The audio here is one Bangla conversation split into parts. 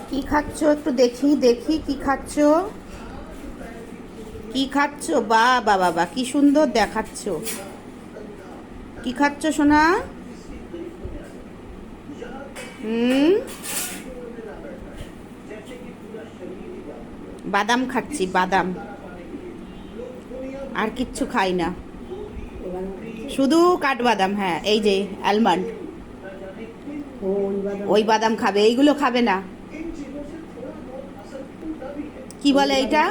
কি খাচ্ছ একটু দেখি দেখি, কি খাচ্ছ? কি খাচ্ছ? বাবা বাবা, কি সুন্দর দেখাচ্ছ। কি খাচ্ছ সোনা? বাদাম খাচ্ছি, বাদাম। আর কিচ্ছু খাই না, শুধু কাঠবাদাম। হ্যাঁ, এই যে আলমন্ড, ওই বাদাম খাবে, এইগুলো খাবে না। কি বলে এইটা?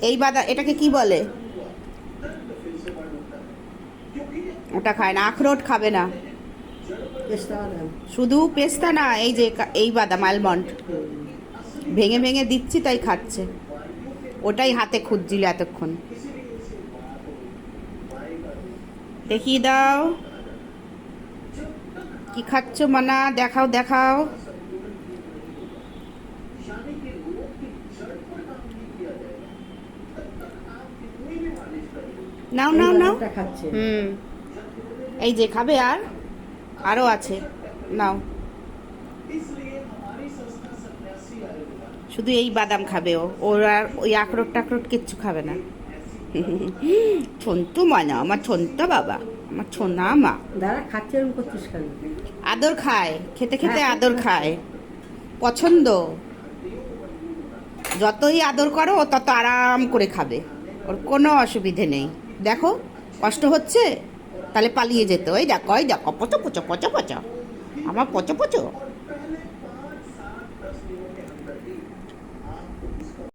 এই বাদাম, এটাকে কি বলে? ওটা খায় না। আখরোট খাবে না, শুধু পেস্তা না, এই যে এই বাদাম আলমন্ড ভেঙে ভেঙে দিচ্ছি, তাই খাচ্ছে। ওটাই হাতে খুঁজছিল এতক্ষণ। দেখিয়ে দাও কি খাচ্ছ মানা, দেখাও দেখাও। নাও নাও নাও। এই যে খাবে, আর আরো আছে, নাও। শুধু এই বাদাম খাবে ও, ওর আর ওই আখরোট টাখরোট কিচ্ছু খাবে না। ছন্তু মানা, আমার ছন্তা বাবা, আমার ছোনা মা। দাঁড়া, খাচ্ছে এরকম করছিস কেন? আদর খায়, খেতে খেতে আদর খায়, পছন্দ। যতই আদর করো ও তত আরাম করে খাবে, ওর কোনো অসুবিধে নেই। দেখো কষ্ট হচ্ছে, তাহলে পালিয়ে যেত। ওই দেখো, ওই দেখো, পচো পচো পচো পচো, আমার পচো পচো।